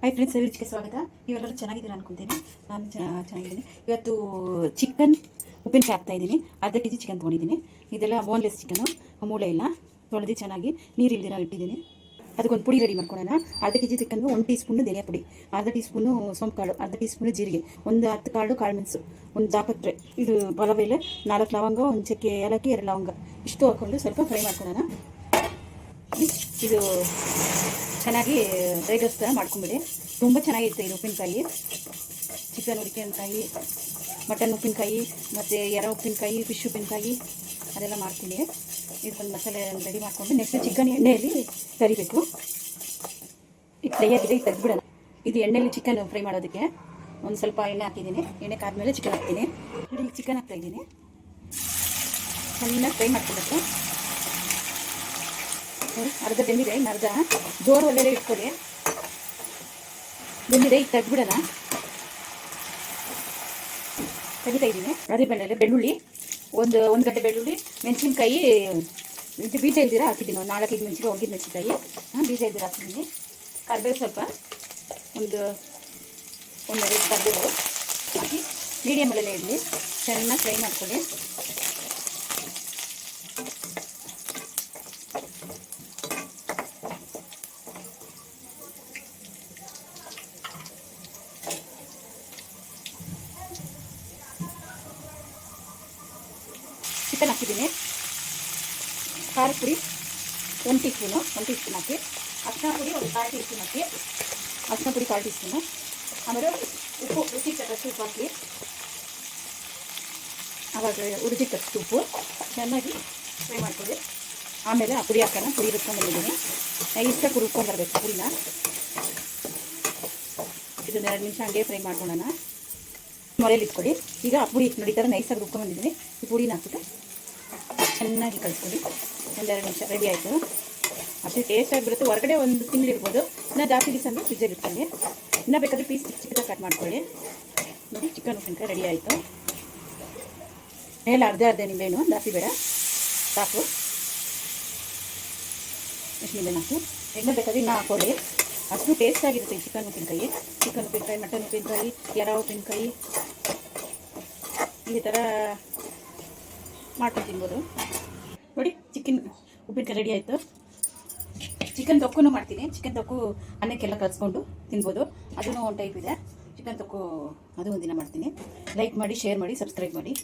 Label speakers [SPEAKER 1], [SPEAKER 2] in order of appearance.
[SPEAKER 1] Hi friends, ರುಚಿಗೆ ಸ್ವಾಗತ. ನೀವೆಲ್ಲರೂ ಚೆನ್ನಾಗಿದ್ದೀರಾ ಅನ್ಕೊಂತೀನಿ. ನಾನು ಚೆನ್ನಾಗಿದ್ದೀನಿ. ಇವತ್ತು ಚಿಕನ್ ಉಪ್ಪಿನಕಾಯಿ ಹಾಕ್ತಾಯಿದ್ದೀನಿ. ಅರ್ಧ ಕೆ ಜಿ ಚಿಕನ್ ತೊಗೊಂಡಿದ್ದೀನಿ. ಇದೆಲ್ಲ ಬೋನ್ಲೆಸ್ ಚಿಕನು, ಮೂಳೆ ಇಲ್ಲ. ತೊಳೆದು ಚೆನ್ನಾಗಿ ನೀರಿಲ್ದಿರ ಇಟ್ಟಿದ್ದೀನಿ. ಅದಕ್ಕೊಂದು ಪುಡಿ ರೆಡಿ ಮಾಡ್ಕೊಳ್ಳೋಣ. ಅರ್ಧ ಕೆ ಜಿ ಚಿಕನ್ಗೆ 1 ಟೀ ಸ್ಪೂನು ಧನಿಯಾ ಪುಡಿ, ಅರ್ಧ ಟೀ ಸ್ಪೂನು ಸೋಂಪು ಕಾಳು, ಅರ್ಧ ಟೀ ಸ್ಪೂನು ಜೀರಿಗೆ, ಒಂದು 10 ಕಾಳು ಮೆಣಸು, ಒಂದು ಜಾಪತ್ರೆ, ಇದು ಪಲಾವ್ ಎಲೆ, 4 ಲವಂಗ, ಒಂದು ಚಕ್ಕೆ ಏಲಕ್ಕಿ, 2 ಲವಂಗ, ಇಷ್ಟು ಹಾಕ್ಕೊಂಡು ಸ್ವಲ್ಪ ಫ್ರೈ ಮಾಡ್ಕೊಳ್ಳೋಣ. ಇದು ಚೆನ್ನಾಗಿ ಡ್ರೈ ರೋಸ್ಟ್ ಮಾಡ್ಕೊಂಬಿಡಿ. ತುಂಬ ಚೆನ್ನಾಗಿರುತ್ತೆ ಇದು ಉಪ್ಪಿನಕಾಯಿ. ಚಿಕನ್ ಉಪ್ಪಿನಕಾಯಿ, ಮಟನ್ ಉಪ್ಪಿನಕಾಯಿ, ಮತ್ತು ಉಪ್ಪಿನಕಾಯಿ, ಫಿಶ್ ಉಪ್ಪಿನಕಾಯಿ ಅದೆಲ್ಲ ಮಾಡ್ತೀನಿ. ಇದೊಂದು ಮಸಾಲೆ ರೆಡಿ ಮಾಡಿಕೊಂಡು ನೆಕ್ಸ್ಟ್ ಚಿಕನ್ ಎಣ್ಣೆಯಲ್ಲಿ ಕರಿಬೇಕು. ಇದು ಫ್ರೈ ಆಗಿದೆ, ಇದು ತೆಗೆದುಬಿಡೋಣ. ಇದು ಎಣ್ಣೆಯಲ್ಲಿ ಚಿಕನ್ ಫ್ರೈ ಮಾಡೋದಕ್ಕೆ ಒಂದು ಸ್ವಲ್ಪ ಎಣ್ಣೆ ಹಾಕಿದ್ದೀನಿ. ಎಣ್ಣೆ ಕಾದ್ಮೇಲೆ ಚಿಕನ್ ಹಾಕ್ತೀನಿ. ಇಲ್ಲಿ ಚಿಕನ್ ಹಾಕ್ತಾಯಿದ್ದೀನಿ. ಚೆನ್ನಾಗಿ ಫ್ರೈ ಮಾಡ್ಕೊಬೇಕು. ಅರ್ಧ ಬೆಂದಿದೆ, ಇನ್ನು ಅರ್ಧ ಜೋರು ಒಳ್ಳೆಯದೇ ಇಟ್ಕೊಳ್ಳಿ. ಬೆಂದಿದೆ, ಈಗ ತೆಗೆದುಬಿಡೋಣ. ತೆಗಿತಾ ಇದ್ದೀನಿ. ಅದೇ ಬೆಳ್ಳುಳ್ಳಿ, ಒಂದು ಗಡ್ಡೆ ಬೆಳ್ಳುಳ್ಳಿ, ಮೆಣಸಿನ್ಕಾಯಿ, ಇದು ಬೀಜ ಇಲ್ದಿರ ಹಾಕಿದ್ದೀನಿ. ಒಂದು 4-5 ಮೆಣಸಿನ್ಕಾಯಿ, ಒಣಗಿದ ಮೆಣಸಿನ್ಕಾಯಿ, ಬೀಜ ಇಲ್ದಿರ ಹಾಕಿದ್ದೀನಿ. ಕರಿಬೇವು ಸ್ವಲ್ಪ, ಒಂದು 2 ಕರಿಬೇವು ಹಾಕಿ ಮೀಡಿಯಮಲ್ಲೇ ಇರಲಿ. ಚೆನ್ನಾಗಿ ಫ್ರೈ ಮಾಡ್ಕೊಳ್ಳಿ. ಚಿಕನ್ ಹಾಕಿದ್ದೀನಿ. ಖಾರದ ಪುಡಿ 1 ಟೀ ಸ್ಪೂನ್ ಹಾಕಿ, ಅರಿಶಿನ ಪುಡಿ ಒಂದು 1/4 ಟೀ ಸ್ಪೂನ್ ಹಾಕಿ, ಅರಿಶಿನ ಪುಡಿ 1/4 ಟೀ ಸ್ಪೂನು. ಆಮೇಲೆ ಉಪ್ಪು ರುಚಿಗೆ ತಕ್ಕಷ್ಟು ಉಪ್ಪು ಹಾಕಿ, ಆವಾಗ ರುಚಿಗೆ ತಕ್ಕಷ್ಟು ಉಪ್ಪು ಚೆನ್ನಾಗಿ ಫ್ರೈ ಮಾಡ್ಕೊಳ್ಳಿ. ಆಮೇಲೆ ಆ ಪುಡಿ ಹಾಕೋಣ. ಪುಡಿ ರುಬ್ಕೊಂಡ್ಬಂದಿದ್ದೀನಿ. ಇಷ್ಟ ರುಬ್ಕೊಂಡ್ಬರ್ಬೇಕು ಪುಡಿನ. ಇದನ್ನ 2 ನಿಮಿಷ ಹಂಗೆ ಫ್ರೈ ಮಾಡ್ಕೊಳ್ಳೋಣ. ಮೊರೆಯಲ್ಲಿ ಇಟ್ಕೊಳ್ಳಿ. ಈಗ ಆ ಪುಡಿ ನೋಡಿ, ಈ ಥರ ನೈಸಾಗಿ ರುಬ್ಕೊಂಡ್ಬಂದಿದ್ದೀನಿ. ಈ ಪುಡಿನ ಹಾಕ್ಬಿಟ್ಟು ಚೆನ್ನಾಗಿ ಕಲಿಸ್ಕೊಳ್ಳಿ. 1-2 ನಿಮಿಷ ರೆಡಿ ಆಯಿತು. ಅಷ್ಟೇ ಟೇಸ್ಟಾಗಿಬಿಡುತ್ತೆ. ಹೊರಗಡೆ ಒಂದು ತಿಂಗಳಿರ್ಬೋದು. ಇನ್ನೂ ಜಾಸ್ತಿ ದಿವಸ ಅಂದರೆ ಫ್ರಿಜ್ಜಲ್ಲಿ ಇಟ್ಕೊಳ್ಳಿ. ಇನ್ನೂ ಬೇಕಾದರೆ ಪೀಸ್ ಚಿಕ್ಕದಾಗಿ ಕಟ್ ಮಾಡ್ಕೊಳ್ಳಿ. ನೋಡಿ, ಚಿಕನ್ ಉಪ್ಪಿನಕಾಯಿ ರೆಡಿ ಆಯಿತು. ಮೇಲೆ ಅರ್ಧ ನಿಂಬೆಹಣ್ಣು, ಜಾಸ್ತಿ ಬೇಡ, ಸಾಕು. ಎಷ್ಟು ನಿಂಬೆಹಣ್ಣು ಹಾಕಿ ಇನ್ನೂ ಬೇಕಾದರೆ ಇನ್ನೂ ಹಾಕ್ಕೊಳ್ಳಿ. ಅಷ್ಟು ಟೇಸ್ಟಾಗಿರುತ್ತೆ ಈ ಚಿಕನ್ ಉಪ್ಪಿನಕಾಯಿ, ಮಟನ್ ಉಪ್ಪಿನಕಾಯಿ, ಉಪ್ಪಿನಕಾಯಿ ಈ ಥರ ಮಾಡ್ಕೊಂಡು ತಿನ್ಬೋದು. ನೋಡಿ, ಚಿಕನ್ ಉಪ್ಪಿನಕಾಯಿ ರೆಡಿ ಆಯಿತು. ಚಿಕನ್ ತೊಕ್ಕೂ ಮಾಡ್ತೀನಿ. ಚಿಕನ್ ತೊಕ್ಕು ಅನ್ನಕ್ಕೆಲ್ಲ ಕಲಿಸ್ಕೊಂಡು ತಿನ್ಬೋದು. ಅದೂ ಒಂದು ಟೈಪ್ ಇದೆ ಚಿಕನ್ ತೊಕ್ಕು. ಅದು ಒಂದಿನ ಮಾಡ್ತೀನಿ. ಲೈಕ್ ಮಾಡಿ, ಶೇರ್ ಮಾಡಿ, ಸಬ್ಸ್ಕ್ರೈಬ್ ಮಾಡಿ.